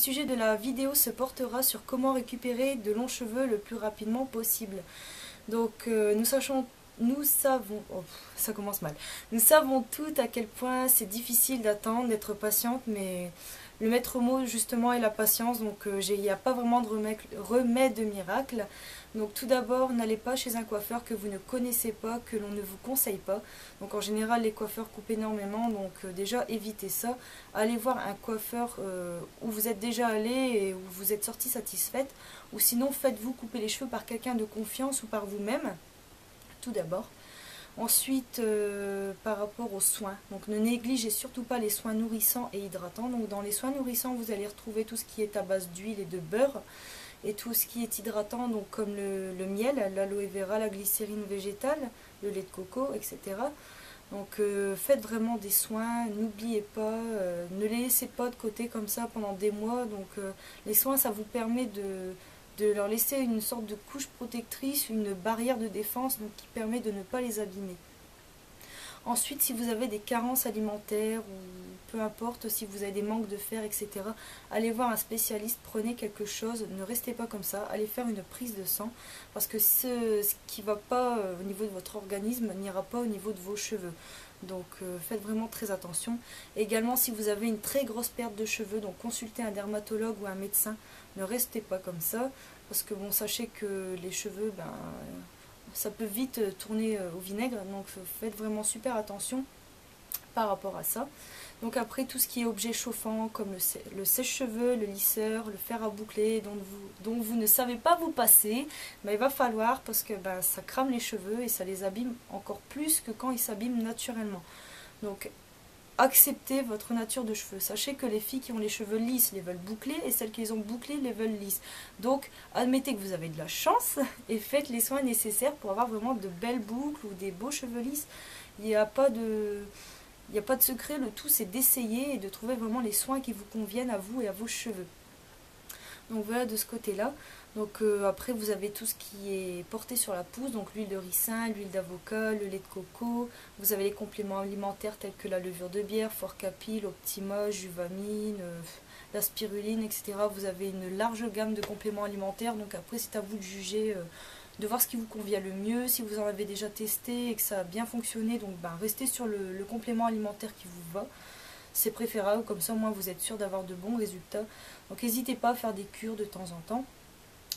sujet de la vidéo se portera sur comment récupérer de longs cheveux le plus rapidement possible. Donc nous savons, oh, ça commence mal. Nous savons toutes à quel point c'est difficile d'attendre, d'être patiente, mais le maître mot justement est la patience. Donc il n'y a pas vraiment de remède miracle. Donc tout d'abord, n'allez pas chez un coiffeur que vous ne connaissez pas, que l'on ne vous conseille pas. Donc en général, les coiffeurs coupent énormément, donc déjà évitez ça. Allez voir un coiffeur où vous êtes déjà allé et où vous êtes sorti satisfaite. Ou sinon, faites-vous couper les cheveux par quelqu'un de confiance ou par vous-même. Tout d'abord. Ensuite, par rapport aux soins, donc ne négligez surtout pas les soins nourrissants et hydratants. Donc dans les soins nourrissants, vous allez retrouver tout ce qui est à base d'huile et de beurre, et tout ce qui est hydratant, donc comme le miel, l'aloe vera, la glycérine végétale, le lait de coco, etc. Donc faites vraiment des soins, n'oubliez pas, ne les laissez pas de côté comme ça pendant des mois. Donc les soins, ça vous permet de leur laisser une sorte de couche protectrice, une barrière de défense, donc qui permet de ne pas les abîmer. Ensuite, si vous avez des carences alimentaires ou peu importe, si vous avez des manques de fer, etc., allez voir un spécialiste, prenez quelque chose, ne restez pas comme ça, allez faire une prise de sang, parce que ce qui ne va pas au niveau de votre organisme n'ira pas au niveau de vos cheveux. Donc faites vraiment très attention. Également, si vous avez une très grosse perte de cheveux, donc consultez un dermatologue ou un médecin, ne restez pas comme ça, parce que bon, sachez que les cheveux, ça peut vite tourner au vinaigre, donc faites vraiment super attention par rapport à ça. Donc après, tout ce qui est objet chauffant comme le sèche-cheveux, le lisseur, le fer à boucler dont vous ne savez pas vous passer, il va falloir, parce que ça crame les cheveux et ça les abîme encore plus que quand ils s'abîment naturellement. Donc acceptez votre nature de cheveux. Sachez que les filles qui ont les cheveux lisses les veulent boucler et celles qui les ont bouclés les veulent lisses. Donc admettez que vous avez de la chance et faites les soins nécessaires pour avoir vraiment de belles boucles ou des beaux cheveux lisses. Il n'y a pas de secret, le tout c'est d'essayer et de trouver vraiment les soins qui vous conviennent à vous et à vos cheveux. Donc voilà de ce côté-là. Donc après vous avez tout ce qui est porté sur la pousse, donc l'huile de ricin, l'huile d'avocat, le lait de coco. Vous avez les compléments alimentaires tels que la levure de bière, Forcapil, Optima, Juvamine, la spiruline, etc. Vous avez une large gamme de compléments alimentaires. Donc après c'est à vous de juger, de voir ce qui vous convient le mieux. Si vous en avez déjà testé et que ça a bien fonctionné, donc restez sur le complément alimentaire qui vous va. C'est préférable, comme ça au moins vous êtes sûr d'avoir de bons résultats. Donc n'hésitez pas à faire des cures de temps en temps.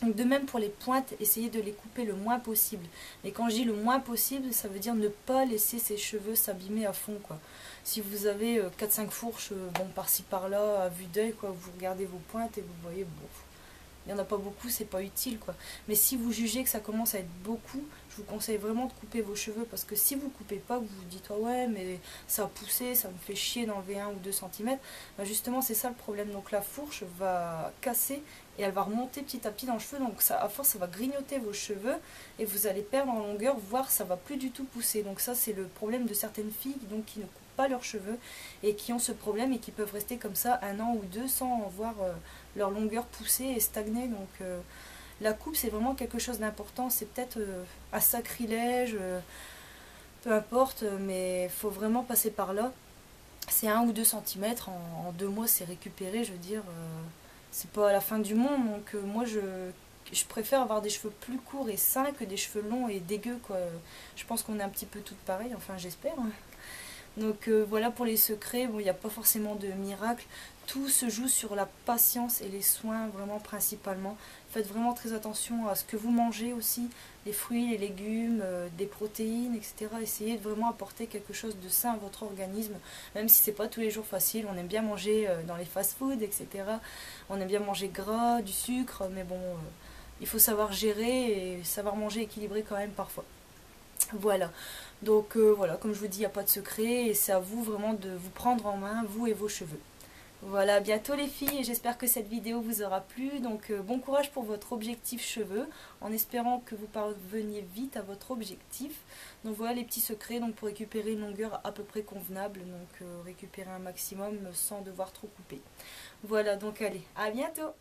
Donc de même pour les pointes, essayez de les couper le moins possible. Mais quand je dis le moins possible, ça veut dire ne pas laisser ses cheveux s'abîmer à fond, quoi. Si vous avez 4-5 fourches, bon par-ci par-là, à vue d'œil, quoi, vous regardez vos pointes et vous voyez, bon, il n'y en a pas beaucoup, c'est pas utile, quoi. Mais si vous jugez que ça commence à être beaucoup, je vous conseille vraiment de couper vos cheveux, parce que si vous coupez pas, vous vous dites oh ouais mais ça a poussé, ça me fait chier d'enlever 1 ou 2 cm, justement c'est ça le problème. Donc la fourche va casser et elle va remonter petit à petit dans le cheveu, donc ça, à force ça va grignoter vos cheveux et vous allez perdre en longueur, voire ça va plus du tout pousser. Donc ça c'est le problème de certaines filles donc, qui ne coupent pas leurs cheveux et qui ont ce problème et qui peuvent rester comme ça 1 an ou 2 sans voir leur longueur pousser et stagner. Donc la coupe c'est vraiment quelque chose d'important, c'est peut-être un sacrilège, peu importe, mais il faut vraiment passer par là. C'est 1 ou 2 cm, en 2 mois c'est récupéré, je veux dire, c'est pas à la fin du monde. Donc moi je préfère avoir des cheveux plus courts et sains que des cheveux longs et dégueux, quoi. Je pense qu'on est un petit peu toutes pareilles, enfin j'espère. Donc voilà pour les secrets. Bon, il n'y a pas forcément de miracle, tout se joue sur la patience et les soins vraiment principalement. Faites vraiment très attention à ce que vous mangez aussi, les fruits, les légumes, des protéines, etc. Essayez de vraiment apporter quelque chose de sain à votre organisme, même si c'est pas tous les jours facile. On aime bien manger dans les fast-foods, etc. On aime bien manger gras, du sucre, mais bon, il faut savoir gérer et savoir manger équilibré quand même parfois. Voilà, donc voilà, comme je vous dis, il n'y a pas de secret et c'est à vous vraiment de vous prendre en main, vous et vos cheveux. Voilà, à bientôt les filles, et j'espère que cette vidéo vous aura plu. Donc bon courage pour votre objectif cheveux, en espérant que vous parveniez vite à votre objectif. Donc voilà les petits secrets donc pour récupérer une longueur à peu près convenable, donc récupérer un maximum sans devoir trop couper. Voilà, donc allez, à bientôt.